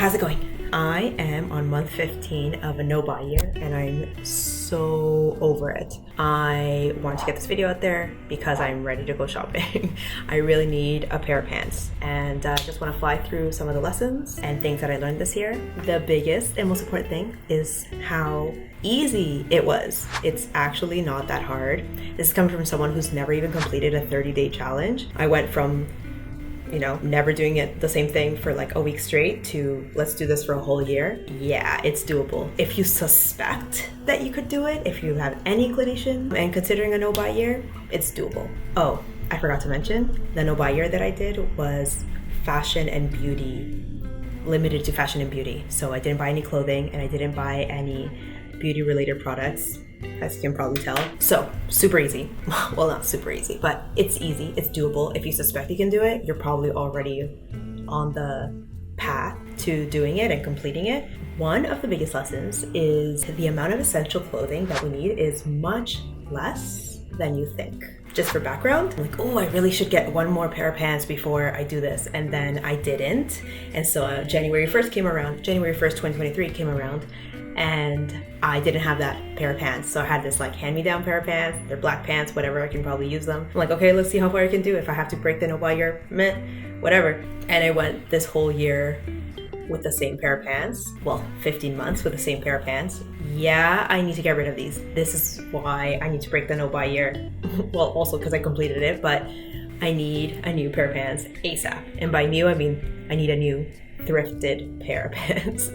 how's it going? I am on month 15 of a no-buy year and I'm so over it. I wanted to get this video out there because I'm ready to go shopping. I really need a pair of pants and I just want to fly through some of the lessons and things that I learned this year. The biggest and most important thing is how easy it was. It's actually not that hard. This is coming from someone who's never even completed a 30-day challenge. I went from never doing it the same thing for like a week straight to let's do this for a whole year. Yeah, it's doable. If you suspect that you could do it, if you have any inclination and considering a no-buy year, it's doable. Oh, I forgot to mention, the no-buy year that I did was fashion and beauty, limited to fashion and beauty. So I didn't buy any clothing and I didn't buy any beauty related products, as you can probably tell. So super easy. Well, not super easy, but it's easy. It's doable. If you suspect you can do it, you're probably already on the path to doing it and completing it. One of the biggest lessons is the amount of essential clothing that we need is much less than you think. Just for background, I'm like, oh, I really should get one more pair of pants before I do this. And then I didn't. And so January 1st, 2023 came around and I didn't have that pair of pants. So I had this like hand-me-down pair of pants. They're black pants, whatever, I can probably use them. I'm like, okay, let's see how far I can do. If I have to break the no-buy year, whatever. And I went this whole year with the same pair of pants. Well, 15 months with the same pair of pants. Yeah, I need to get rid of these. This is why I need to break the no-buy year. Well, also because I completed it, but I need a new pair of pants ASAP. And by new, I mean, I need a new thrifted pair of pants.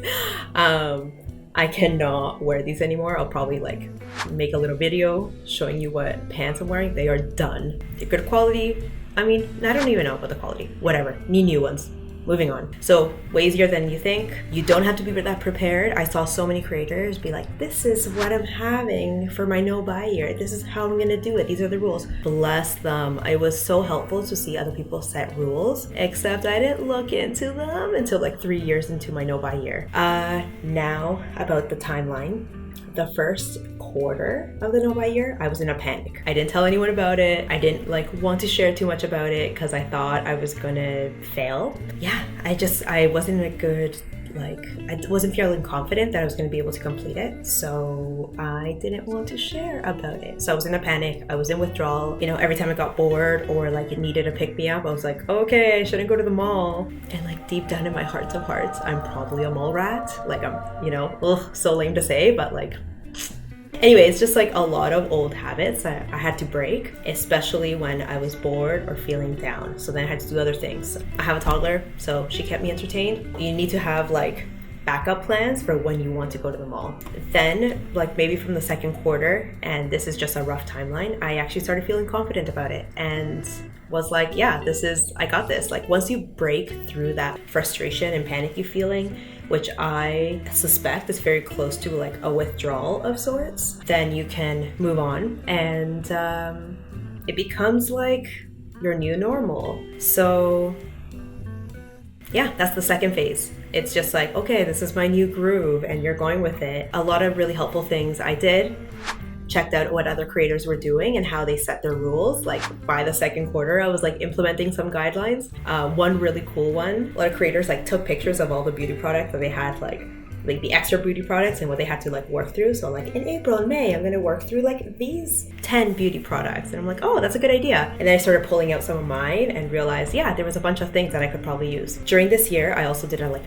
I cannot wear these anymore. I'll probably like make a little video showing you what pants I'm wearing. They are done. They're good quality. I mean, I don't even know about the quality. Whatever. Need new ones. Moving on. So way easier than you think. You don't have to be that prepared. I saw so many creators be like, this is what I'm having for my no-buy year. This is how I'm going to do it. These are the rules. Bless them. It was so helpful to see other people set rules, except I didn't look into them until like 3 years into my no-buy year. Now about the timeline. The first quarter of the no-buy year, I was in a panic. I didn't tell anyone about it. I didn't want to share too much about it because I thought I was gonna fail. Yeah, I wasn't in a good, I wasn't feeling confident that I was gonna be able to complete it. So I didn't want to share about it. So I was in a panic. I was in withdrawal. Every time I got bored or it needed a pick me up, I was like, okay, I shouldn't go to the mall. And deep down in my heart of hearts, I'm probably a mall rat. I'm, so lame to say, but anyway, it's just a lot of old habits that I had to break, especially when I was bored or feeling down. So then I had to do other things. I have a toddler, so she kept me entertained. You need to have backup plans for when you want to go to the mall. Then maybe from the second quarter, and this is just a rough timeline, I actually started feeling confident about it and was like, yeah, I got this. Once you break through that frustration and panicky feeling, which I suspect is very close to a withdrawal of sorts, then you can move on and it becomes your new normal. So yeah, that's the second phase. It's just okay, this is my new groove and you're going with it. A lot of really helpful things I did. Checked out what other creators were doing and how they set their rules. By the second quarter, I was implementing some guidelines. One really cool one, a lot of creators took pictures of all the beauty products that they had, the extra beauty products and what they had to work through. So in April and May, I'm gonna work through these 10 beauty products. And I'm like, oh, that's a good idea. And then I started pulling out some of mine and realized, yeah, there was a bunch of things that I could probably use. During this year, I also did a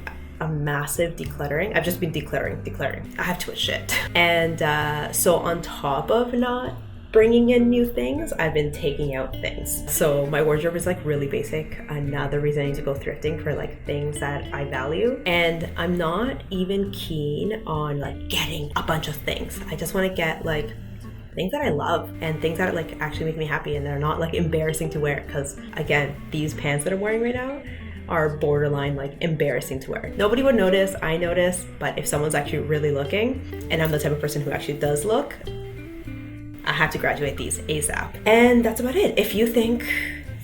massive decluttering. I've just been decluttering. I have too much shit. And so on top of not bringing in new things, I've been taking out things. So my wardrobe is really basic. Another reason I need to go thrifting for things that I value. And I'm not even keen on getting a bunch of things. I just want to get things that I love and things that actually make me happy and they're not embarrassing to wear. Because again, these pants that I'm wearing right now are borderline embarrassing to wear. Nobody would notice, I notice, but if someone's actually really looking, and I'm the type of person who actually does look, I have to graduate these ASAP. And that's about it. If you think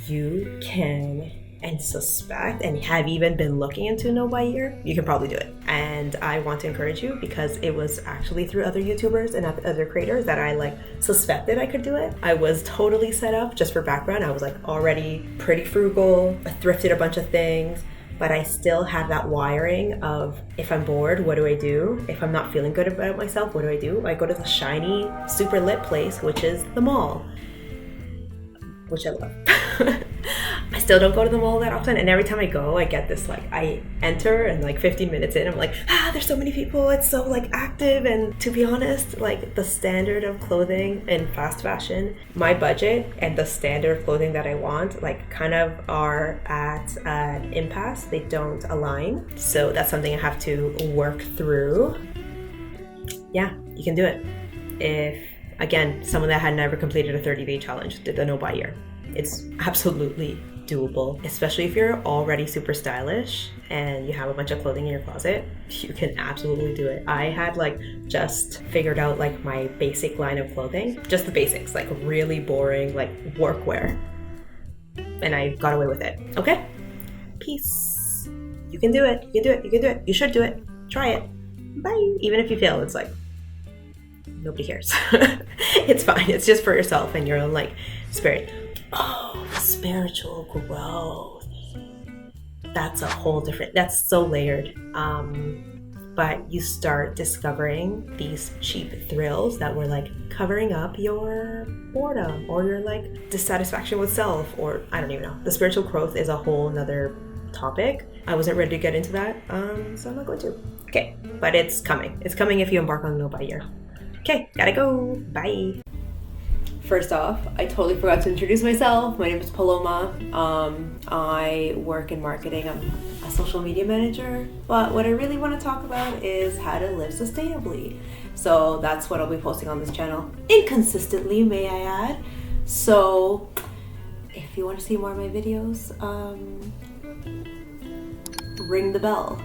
you can and suspect and have even been looking into no-buy year, you can probably do it. And I want to encourage you because it was actually through other YouTubers and other creators that I suspected I could do it. I was totally set up. Just for background, I was already pretty frugal. I thrifted a bunch of things, but I still have that wiring of, if I'm bored, what do I do? If I'm not feeling good about myself, what do I do? I go to the shiny, super lit place, which is the mall, which I love. I still don't go to the mall that often, and every time I go, I get this, like, I enter and like 15 minutes in, I'm like, there's so many people, it's so like active. And to be honest, like the standard of clothing in fast fashion, my budget and the standard of clothing that I want, like kind of are at an impasse. They don't align. So that's something I have to work through. Yeah, you can do it. If, again, someone that had never completed a 30-day challenge did the no buy year, it's absolutely doable, especially if you're already super stylish and you have a bunch of clothing in your closet. You can absolutely do it. I had like just figured out like my basic line of clothing, just the basics, like really boring, like workwear, and I got away with it. Okay, peace. You can do it. You can do it. You can do it. You should do it. Try it. Bye. Even if you fail, it's like nobody cares. It's fine. It's just for yourself and your own like spirit. Oh, spiritual growth. That's a whole different, that's so layered. But you start discovering these cheap thrills that were like covering up your boredom or your like dissatisfaction with self, or I don't even know. The spiritual growth is a whole nother topic. I wasn't ready to get into that, so I'm not going to. Okay, but it's coming. It's coming if you embark on a no buy year. Okay, gotta go. Bye. First off, I totally forgot to introduce myself. My name is Paloma. I work in marketing. I'm a social media manager. But what I really want to talk about is how to live sustainably. So that's what I'll be posting on this channel. Inconsistently, may I add. So if you want to see more of my videos, ring the bell.